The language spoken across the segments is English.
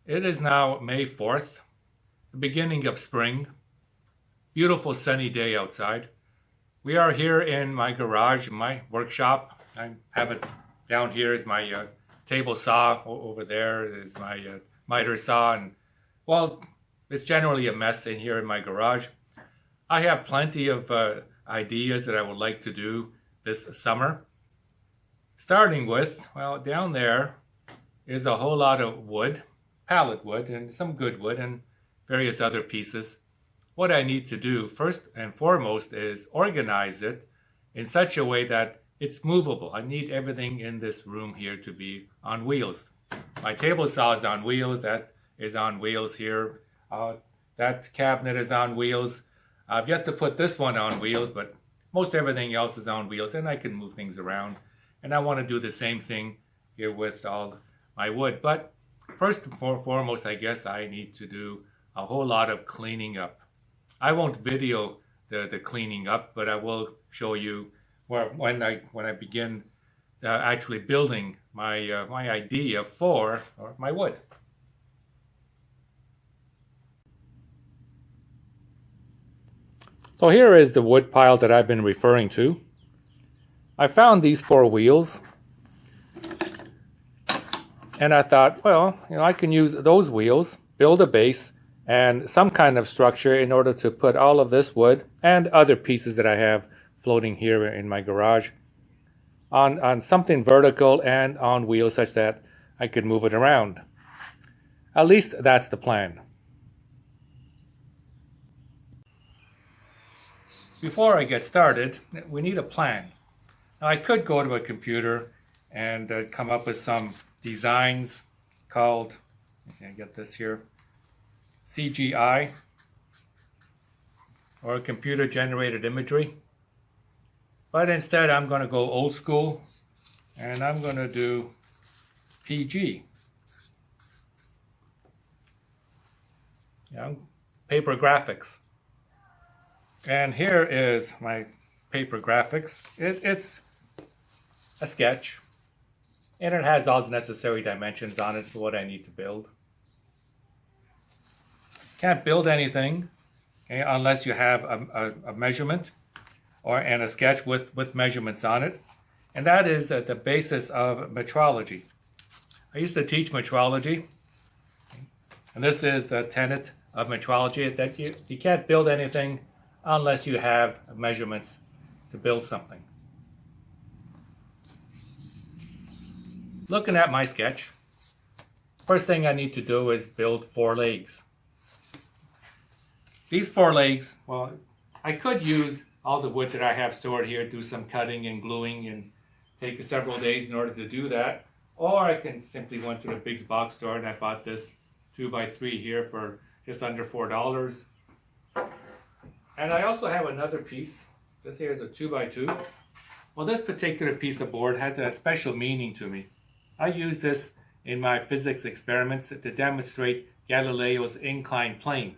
It is now May 4th, the beginning of spring. Beautiful sunny day outside. We are here in my garage, my workshop. I have it down here is my table saw. Over there is my miter saw. And well, it's generally a mess in here in my garage. I have plenty of ideas that I would like to do this summer. Starting with, well, down there is a whole lot of wood, pallet wood, and some good wood, and various other pieces. What I need to do first and foremost is organize it in such a way that it's movable. I need everything in this room here to be on wheels. My table saw is on wheels. That is on wheels here. That cabinet is on wheels. I've yet to put this one on wheels, but most everything else is on wheels, and I can move things around. And I want to do the same thing here with all my wood. But first and foremost, I guess I need to do a whole lot of cleaning up. I won't video the cleaning up, but I will show you when I begin actually building my idea for my wood. So here is the wood pile that I've been referring to. I found these 4 wheels, and I thought, well, I can use those wheels, build a base, and some kind of structure in order to put all of this wood and other pieces that I have floating here in my garage on something vertical and on wheels such that I could move it around. At least that's the plan. Before I get started, we need a plan. Now, I could go to a computer and come up with some designs called, let's see, I get this here, CGI, or computer generated imagery. But instead, I'm going to go old school, and I'm going to do PG. Paper graphics. And here is my paper graphics. It's a sketch, and it has all the necessary dimensions on it for what I need to build. Can't build anything unless you have a measurement and a sketch with measurements on it, and that is the basis of metrology. I used to teach metrology, and this is the tenet of metrology, that you can't build anything unless you have measurements to build something. Looking at my sketch, first thing I need to do is build 4 legs. These 4 legs, well, I could use all the wood that I have stored here, do some cutting and gluing and take several days in order to do that. Or I can simply went to the big box store and I bought this 2x3 here for just under $4. And I also have another piece. This here is a 2x2. Well, this particular piece of board has a special meaning to me. I use this in my physics experiments to demonstrate Galileo's inclined plane.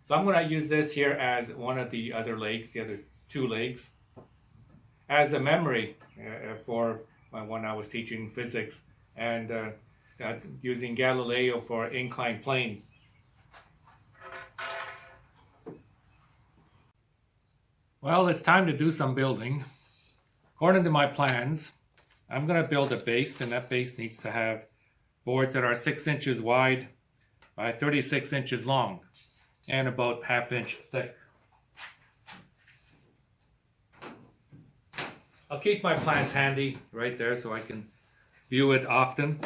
So I'm going to use this here as one of the other legs, the other 2 legs, as a memory for when I was teaching physics and using Galileo for inclined plane. Well, it's time to do some building. According to my plans, I'm going to build a base, and that base needs to have boards that are 6 inches wide by 36 inches long and about ½ inch thick. I'll keep my plans handy right there so I can view it often.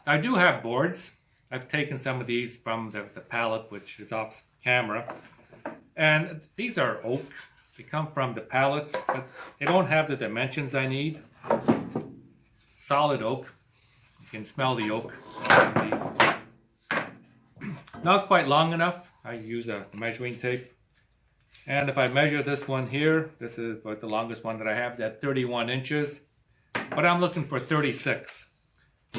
I do have boards. I've taken some of these from the pallet, which is off camera. And these are oak. They come from the pallets, but they don't have the dimensions I need. Solid oak. You can smell the oak on these. Not quite long enough. I use a measuring tape. And if I measure this one here, this is about the longest one that I have, at 31 inches. But I'm looking for 36.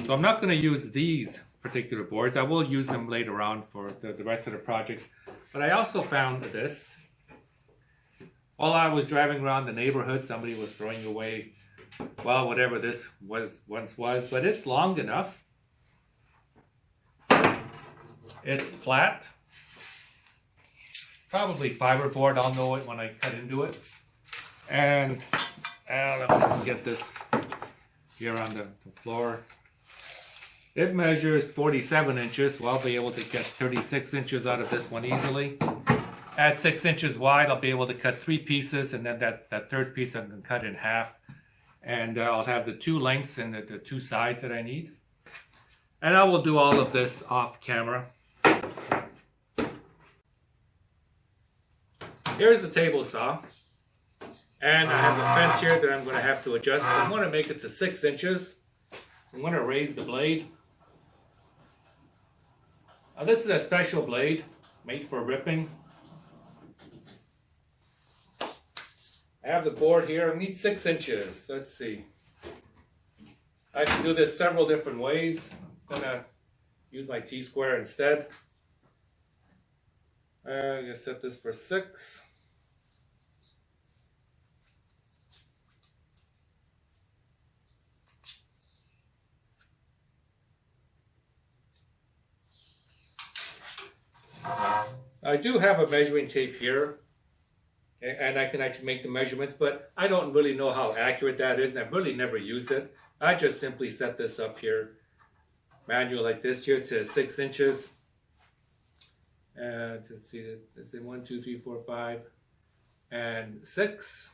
So I'm not going to use these particular boards. I will use them later on for the rest of the project. But I also found this. While I was driving around the neighborhood, somebody was throwing away, well, whatever this once was, but it's long enough It's flat. Probably fiberboard, I'll know it when I cut into it. And I don't know if I can get this here on the floor. It measures 47 inches, so I'll be able to get 36 inches out of this one easily. At 6 inches wide, I'll be able to cut 3 pieces, and then that third piece I'm going to cut in half. And I'll have the 2 lengths and the 2 sides that I need. And I will do all of this off camera. Here's the table saw. And I have the fence here that I'm going to have to adjust. I want to make it to 6 inches. I'm going to raise the blade. Now this is a special blade made for ripping. I have the board here. I need 6 inches. Let's see. I can do this several different ways. I'm going to use my T-square instead. I'm going to set this for 6. I do have a measuring tape here, and I can actually make the measurements, but I don't really know how accurate that is, and I've really never used it. I just simply set this up here, manual like this here, to 6 inches. And let's see, 1, 2, 3, 4, 5, and 6.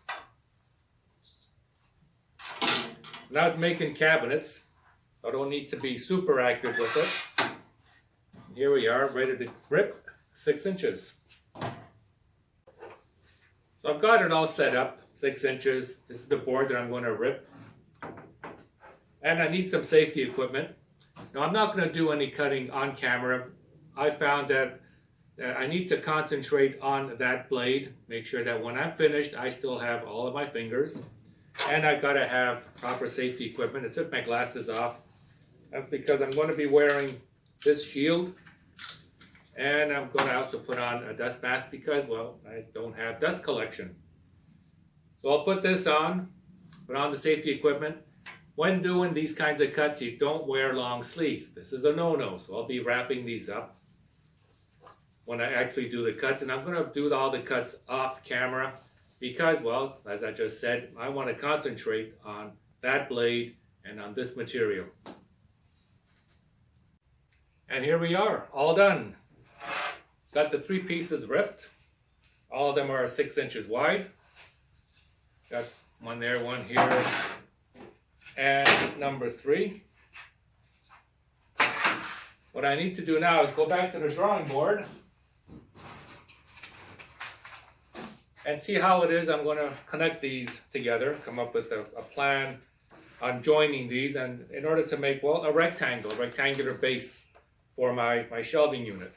Not making cabinets. I don't need to be super accurate with it. Here we are, ready to rip. 6 inches. So I've got it all set up, 6 inches. This is the board that I'm going to rip. And I need some safety equipment. Now I'm not going to do any cutting on camera. I found that I need to concentrate on that blade. Make sure that when I'm finished, I still have all of my fingers. And I've got to have proper safety equipment. I took my glasses off. That's because I'm going to be wearing this shield. And I'm going to also put on a dust mask because, well, I don't have dust collection. So I'll put this on, put on the safety equipment. When doing these kinds of cuts, you don't wear long sleeves. This is a no-no, so I'll be wrapping these up when I actually do the cuts. And I'm going to do all the cuts off camera because, well, as I just said, I want to concentrate on that blade and on this material. And here we are, all done. Got the 3 pieces ripped. All of them are 6 inches wide. Got one there, one here, and number 3. What I need to do now is go back to the drawing board and see how it is. I'm going to connect these together, come up with a plan on joining these, and in order to make, well, a rectangular base for my shelving unit.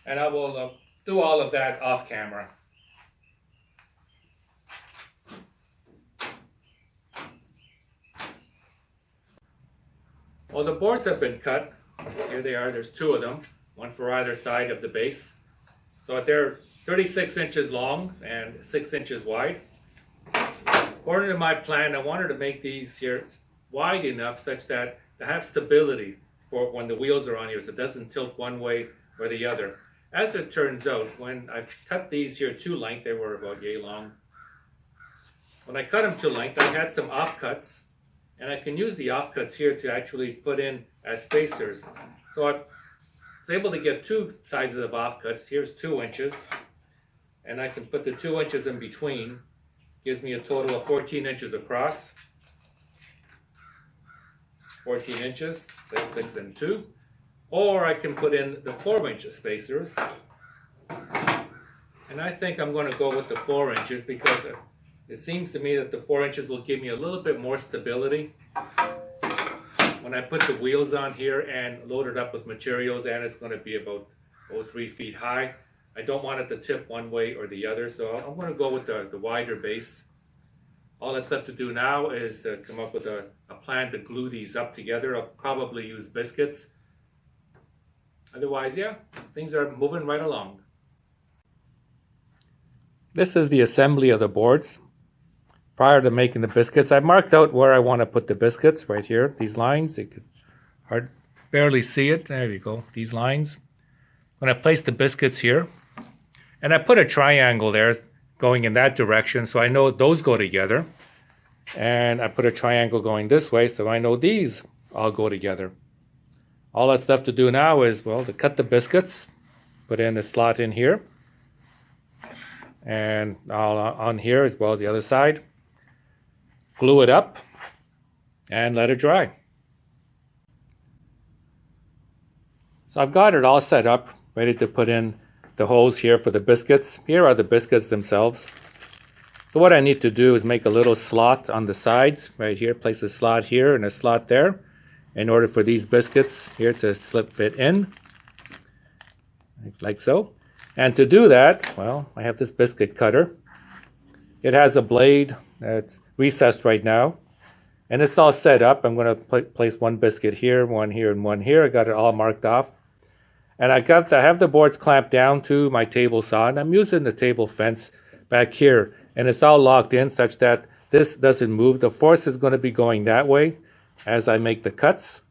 And I will do all of that off camera. Well, the boards have been cut. Here they are. There's 2 of them, one for either side of the base. So they're 36 inches long and 6 inches wide. According to my plan, I wanted to make these here wide enough such that they have stability for when the wheels are on here, so it doesn't tilt one way or the other. As it turns out, when I cut these here to length, they were about yay long. When I cut them to length, I had some offcuts, and I can use the offcuts here to actually put in as spacers. So I was able to get 2 sizes of offcuts. Here's 2 inches, and I can put the 2 inches in between. Gives me a total of 14 inches across. 14 inches, 6 and 2. Or I can put in the 4-inch spacers. And I think I'm going to go with the 4 inches because it seems to me that the 4 inches will give me a little bit more stability. When I put the wheels on here and load it up with materials, and it's going to be about 3 feet high, I don't want it to tip one way or the other, so I'm going to go with the wider base. All that's left to do now is to come up with a plan to glue these up together. I'll probably use biscuits. Otherwise, yeah, things are moving right along. This is the assembly of the boards. Prior to making the biscuits, I marked out where I want to put the biscuits right here. These lines, barely see it. There you go, these lines. When I place the biscuits here, and I put a triangle there going in that direction, so I know those go together. And I put a triangle going this way, so I know these all go together. All that's left to do now is, well, to cut the biscuits, put in the slot in here, and all on here as well as the other side. Glue it up and let it dry. So I've got it all set up, ready to put in the holes here for the biscuits. Here are the biscuits themselves. So what I need to do is make a little slot on the sides, right here, place a slot here and a slot there, in order for these biscuits here to slip fit in, like so. And to do that, well, I have this biscuit cutter. It has a blade that's recessed right now, and it's all set up. I'm going to place one biscuit here, one here, and one here. I got it all marked off. And I have the boards clamped down to my table saw, and I'm using the table fence back here. And it's all locked in such that this doesn't move. The force is going to be going that way as I make the cuts.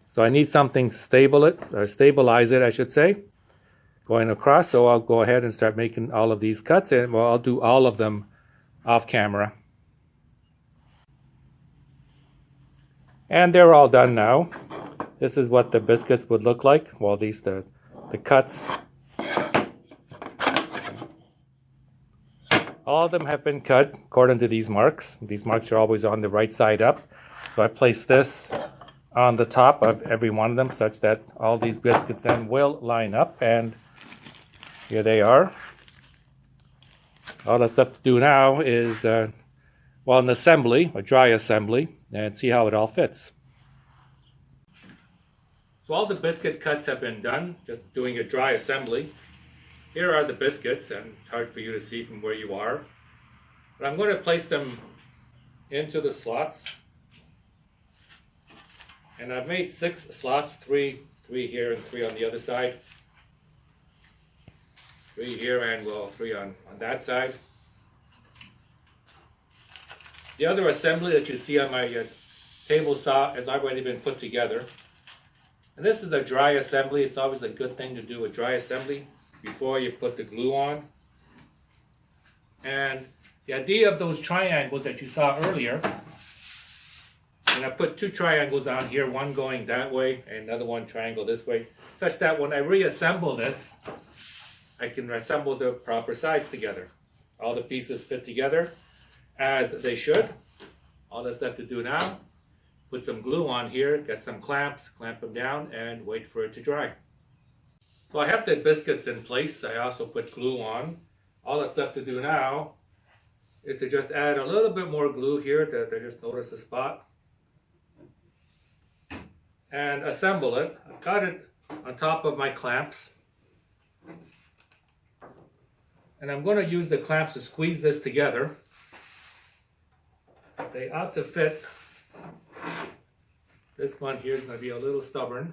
So I need something stabilize it, I should say, going across. So I'll go ahead and start making all of these cuts, and well, I'll do all of them off camera. And they're all done now. This is what the biscuits would look like. Well, these the cuts. All of them have been cut according to these marks. These marks are always on the right side up. So I place this on the top of every one of them such that all these biscuits then will line up, and here they are. All that's left to do now is, well, an assembly, a dry assembly, and see how it all fits. So all the biscuit cuts have been done, just doing a dry assembly. Here are the biscuits, and it's hard for you to see from where you are. But I'm going to place them into the slots. And I've made 6 slots, three here and 3 on the other side. 3 here and, well, 3 on that side. The other assembly that you see on my table saw has already been put together. And this is a dry assembly. It's always a good thing to do a dry assembly before you put the glue on. And the idea of those triangles that you saw earlier, and I put 2 triangles on here, one going that way and another one triangle this way, such that when I reassemble this, I can assemble the proper sides together. All the pieces fit together as they should. All that's left to do now, put some glue on here, get some clamps, clamp them down, and wait for it to dry. So I have the biscuits in place. I also put glue on. All that's left to do now is to just add a little bit more glue here to just notice a spot. And assemble it. I've got it on top of my clamps. And I'm going to use the clamps to squeeze this together. They ought to fit. This one here is going to be a little stubborn.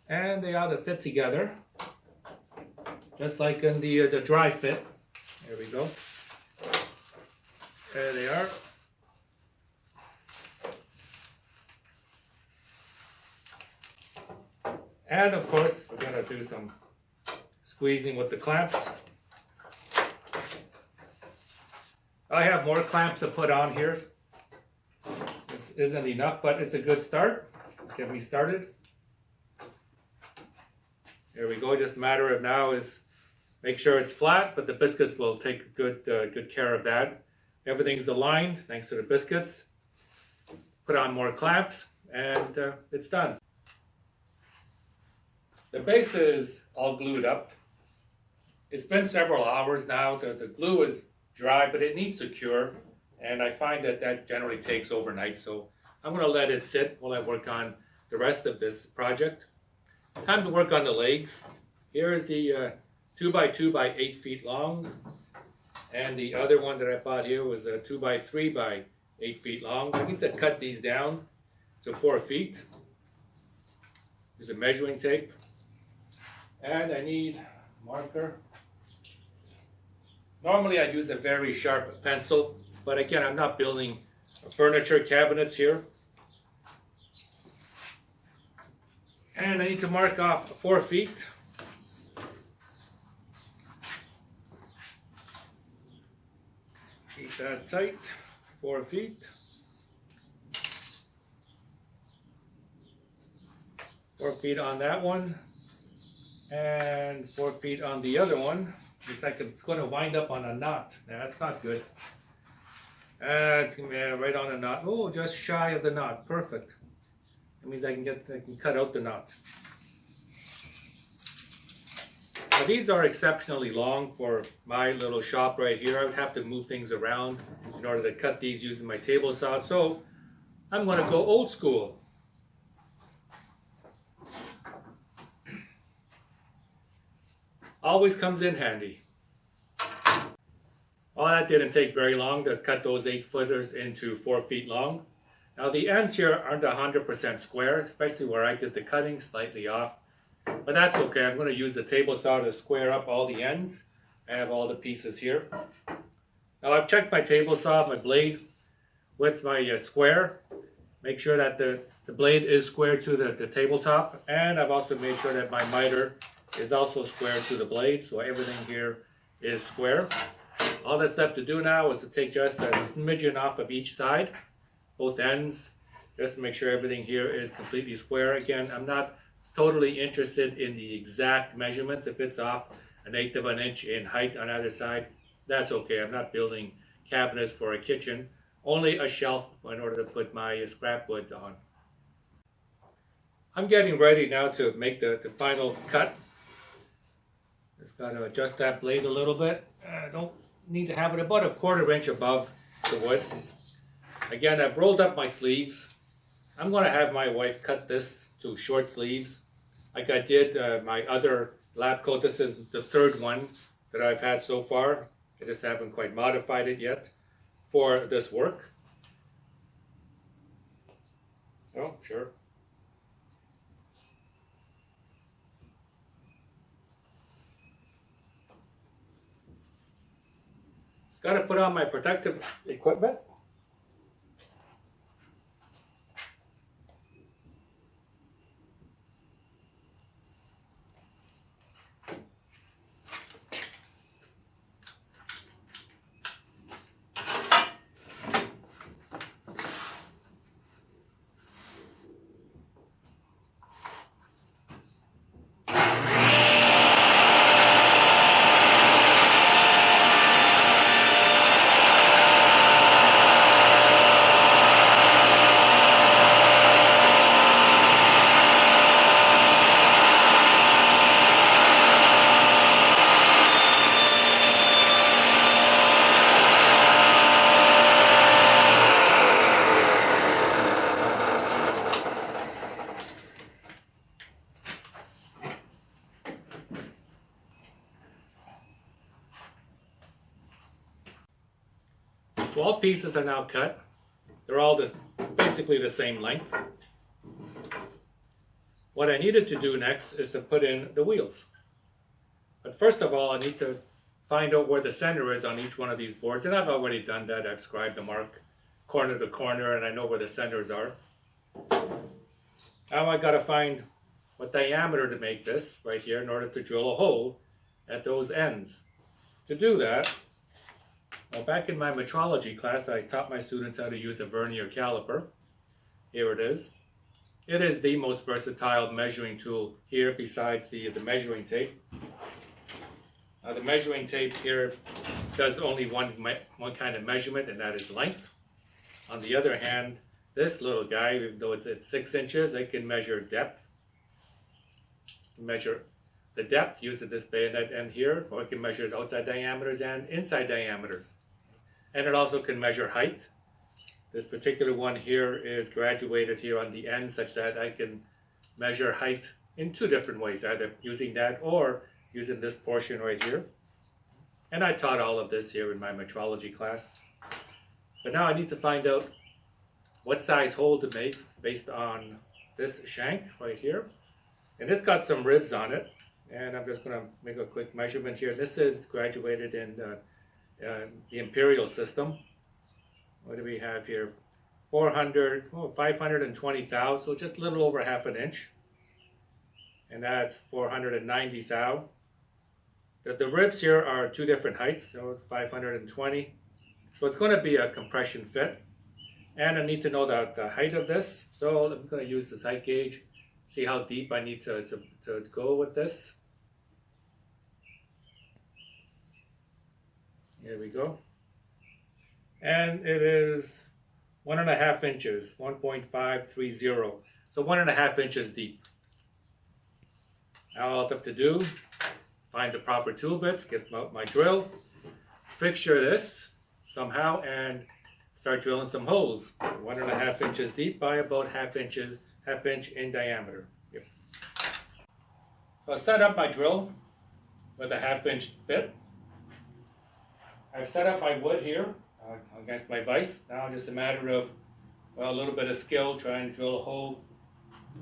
And they ought to fit together, just like in the dry fit. There we go. There they are. And of course, we're going to do some squeezing with the clamps. I have more clamps to put on here. This isn't enough, but it's a good start. Get me started. There we go. Just a matter of now is make sure it's flat, but the biscuits will take good care of that. Everything's aligned thanks to the biscuits. Put on more clamps, and it's done. The base is all glued up. It's been several hours now. The glue is dry, but it needs to cure, and I find that generally takes overnight. So I'm going to let it sit while I work on the rest of this project. Time to work on the legs. Here is the 2x2 by 8 feet long, and the other one that I bought here was a 2x3 by 8 feet long. I need to cut these down to 4 feet. Use a measuring tape. And I need marker. Normally I'd use a very sharp pencil, but again, I'm not building furniture cabinets here. And I need to mark off 4 feet. Keep that tight, 4 feet. 4 feet on that one, and 4 feet on the other one. Looks like it's going to wind up on a knot. That's not good. It's going to be right on a knot. Oh, just shy of the knot. Perfect. That means I can cut out the knot. Now, these are exceptionally long for my little shop right here. I would have to move things around in order to cut these using my table saw. So I'm going to go old school. Always comes in handy. Well, that didn't take very long to cut those 8-footers into 4 feet long. Now the ends here aren't 100% square, especially where I did the cutting, slightly off. But that's okay. I'm going to use the table saw to square up all the ends. I have all the pieces here. Now I've checked my table saw, my blade, with my square. Make sure that the blade is square to the tabletop. And I've also made sure that my miter is also square to the blade, so everything here is square. All that's left to do now is to take just a smidgen off of each side, both ends, just to make sure everything here is completely square. Again, I'm not totally interested in the exact measurements. If it's off 1/8 of an inch in height on either side, that's okay. I'm not building cabinets for a kitchen, only a shelf in order to put my scrap woods on. I'm getting ready now to make the final cut. Just got to adjust that blade a little bit. I don't need to have it about 1/4 inch above the wood. Again, I've rolled up my sleeves. I'm going to have my wife cut this to short sleeves like I did my other lab coat. This is the 3rd one that I've had so far. I just haven't quite modified it yet for this work. Oh, sure. Got to put on my protective equipment. So all pieces are now cut. They're all basically the same length. What I needed to do next is to put in the wheels. But first of all, I need to find out where the center is on each one of these boards. And I've already done that. I've scribed the mark corner to corner, and I know where the centers are. Now I got to find what diameter to make this right here in order to drill a hole at those ends. To do that, well, back in my metrology class, I taught my students how to use a vernier caliper. Here it is. It is the most versatile measuring tool here besides the measuring tape. The measuring tape here does only one kind of measurement, and that is length. On the other hand, this little guy, even though it's at 6 inches, it can measure depth. Measure the depth using this bayonet end here, or it can measure outside diameters and inside diameters. And it also can measure height. This particular one here is graduated here on the end such that I can measure height in 2 different ways, either using that or using this portion right here. And I taught all of this here in my metrology class. But now I need to find out what size hole to make based on this shank right here. And it's got some ribs on it. And I'm just going to make a quick measurement here. This is graduated in the imperial system. What do we have here? 520 thou, so just a little over half an inch. And that's 490 thou. The ribs here are two different heights, so it's 520. So it's going to be a compression fit. And I need to know the height of this. So I'm going to use this height gauge, see how deep I need to go with this. Here we go. And it is 1.5 inches, 1.530. So 1.5 inches deep. Now all I have to do, find the proper tool bits, get my drill, fixture this somehow, and start drilling some holes. 1.5 inches deep by about half inch in diameter. Yep. So I set up my drill with a 1/2 inch bit. I've set up my wood here against my vise. Now just a matter of, well, a little bit of skill, trying to drill a hole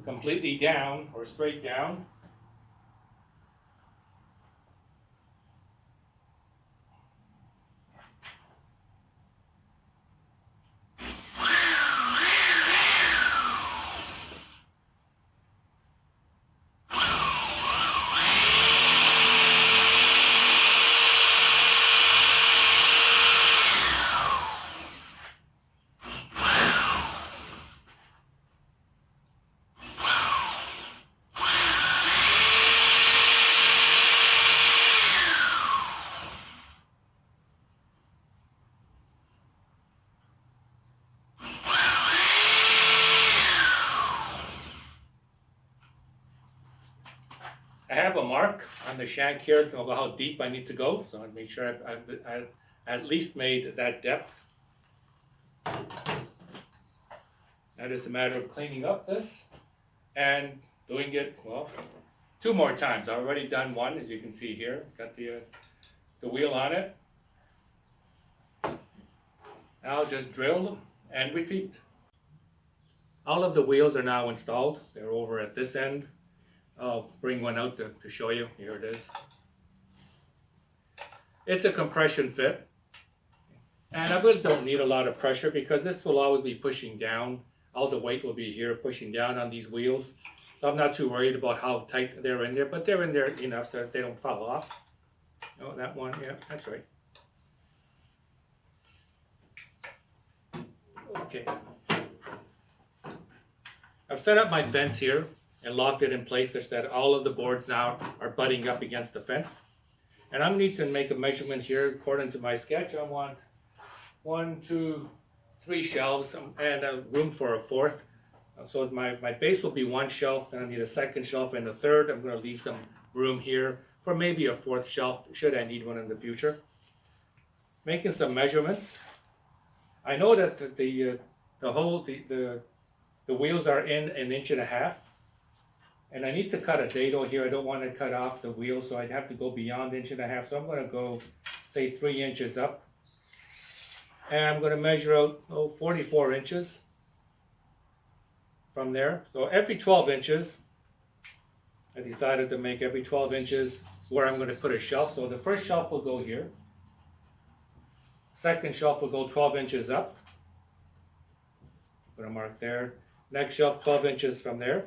completely down or straight down. I have a mark on the shank here to know how deep I need to go, so I'll make sure I've at least made that depth. Now just a matter of cleaning up this and doing it, well, 2 more times. I've already done one, as you can see here. Got the wheel on it. Now I'll just drill and repeat. All of the wheels are now installed. They're over at this end. I'll bring one out to show you. Here it is. It's a compression fit. And I really don't need a lot of pressure because this will always be pushing down. All the weight will be here pushing down on these wheels. So I'm not too worried about how tight they're in there, but they're in there enough so that they don't fall off. Oh, that one, yeah, that's right. Okay. I've set up my fence here and locked it in place such that all of the boards now are butting up against the fence. And I need to make a measurement here according to my sketch. I want 1, 2, 3 shelves and a room for a 4th. So my base will be 1 shelf, then I need a 2nd shelf and a 3rd. I'm going to leave some room here for maybe a 4th shelf should I need one in the future. Making some measurements. I know that the wheels are in 1.5 inches. And I need to cut a dado here. I don't want to cut off the wheel, so I'd have to go beyond 1.5 inches. So I'm going to go, say, 3 inches up. And I'm going to measure out 44 inches from there. So every 12 inches, I decided to make every 12 inches where I'm going to put a shelf. So the first shelf will go here. Second shelf will go 12 inches up. Put a mark there. Next shelf 12 inches from there.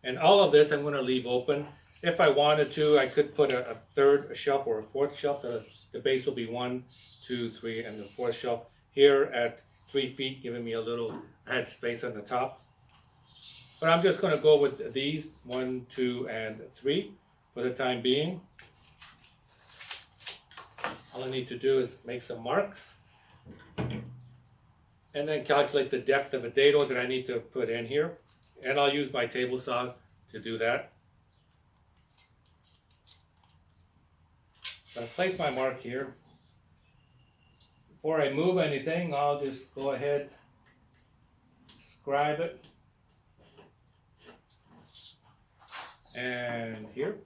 And all of this I'm going to leave open. If I wanted to, I could put a 3rd shelf or a 4th shelf. The base will be 1, 2, 3, and the 4th shelf here at 3 feet, giving me a little head space on the top. But I'm just going to go with these 1, 2, and 3 for the time being. All I need to do is make some marks and then calculate the depth of a dado that I need to put in here. And I'll use my table saw to do that. So I place my mark here. Before I move anything, I'll just go ahead, scribe it. And here.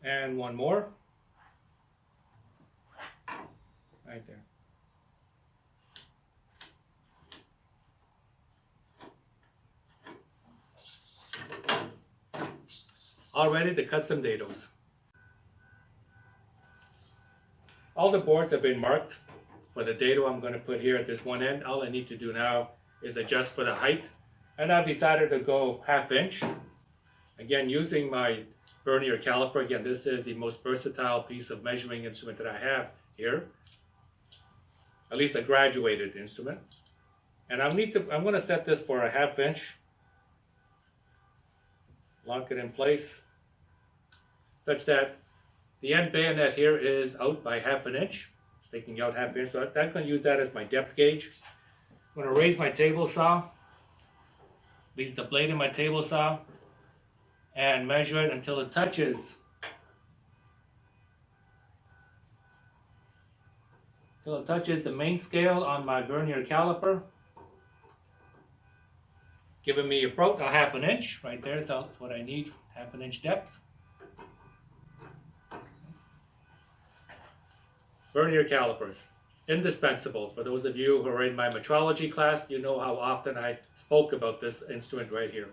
And one more. Right there. all ready to cut some dados. All the boards have been marked for the dado I'm going to put here at this one end. All I need to do now is adjust for the height, and I've decided to go 1/2 inch. Again, using my vernier caliper. Again, this is the most versatile piece of measuring instrument that I have here, at least a graduated instrument. And I'm going to set this for a 1/2 inch, lock it in place such that the end bayonet here is out by 1/2 inch, sticking out 1/2 inch. So I'm going to use that as my depth gauge. I'm going to raise my table saw, release the blade in my table saw, and measure it until it touches the main scale on my vernier caliper, giving me about a 1/2 inch right there. That's what I need, 1/2 inch depth. Vernier calipers, indispensable. For those of you who are in my metrology class, you know how often I spoke about this instrument right here.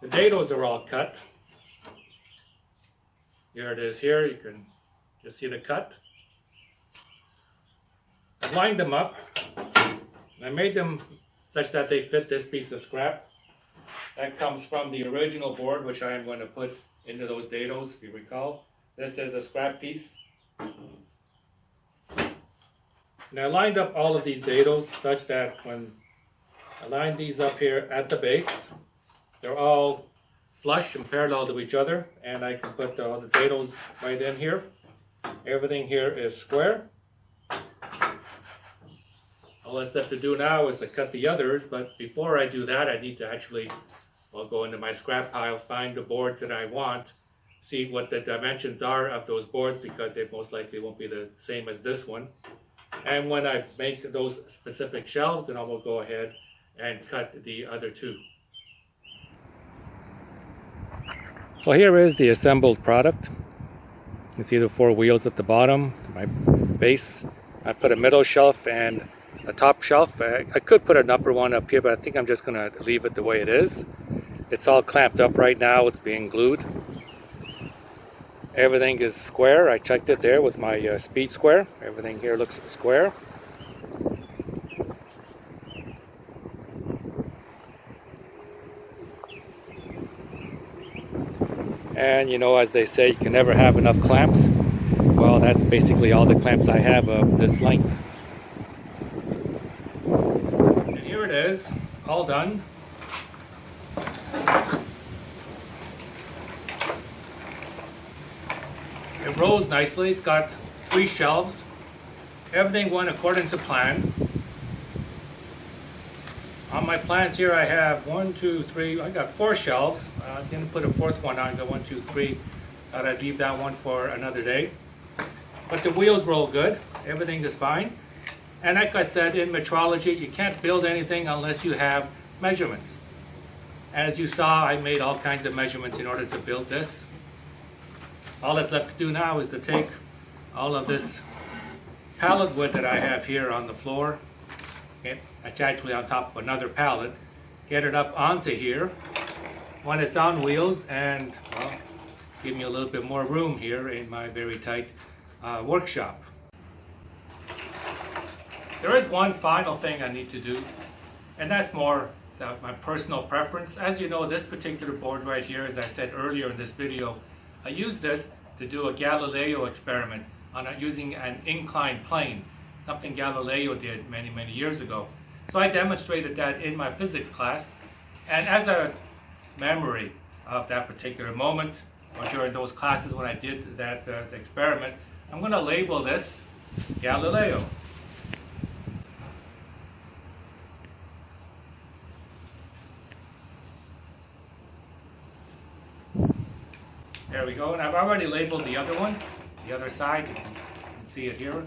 The dados are all cut. Here it is here. You can just see the cut. I lined them up. I made them such that they fit this piece of scrap. That comes from the original board, which I am going to put into those dados, if you recall. This is a scrap piece. And I lined up all of these dados such that when I line these up here at the base, they're all flush and parallel to each other, and I can put all the dados right in here. Everything here is square. All that's left to do now is to cut the others, but before I do that, I need to actually, I'll go into my scrap pile, find the boards that I want, see what the dimensions are of those boards, because they most likely won't be the same as this one. And when I make those specific shelves, then I will go ahead and cut the other two. So here is the assembled product. You can see the 4 wheels at the bottom, my base. I put a middle shelf and a top shelf. I could put an upper one up here, but I think I'm just going to leave it the way it is. It's all clamped up right now. It's being glued. Everything is square. I checked it there with my speed square. Everything here looks square. And you know, as they say, you can never have enough clamps. Well, that's basically all the clamps I have of this length. And here it is, all done. It rolls nicely. It's got 3 shelves. Everything went according to plan. On my plans here, I have 1, 2, 3. I got 4 shelves. I didn't put a 4th one on. I got 1, 2, 3. Thought I'd leave that one for another day. But the wheels roll good. Everything is fine. And like I said, in metrology, you can't build anything unless you have measurements. As you saw, I made all kinds of measurements in order to build this. All that's left to do now is to take all of this pallet wood that I have here on the floor. It's actually on top of another pallet. Get it up onto here when it's on wheels, and well, give me a little bit more room here in my very tight workshop. There is one final thing I need to do, and that's more my personal preference. As you know, this particular board right here, as I said earlier in this video, I used this to do a Galileo experiment on using an inclined plane, something Galileo did many, many years ago. So I demonstrated that in my physics class, and as a memory of that particular moment, or during those classes when I did that experiment, I'm going to label this Galileo. There we go, and I've already labeled the other one, the other side. You can see it here.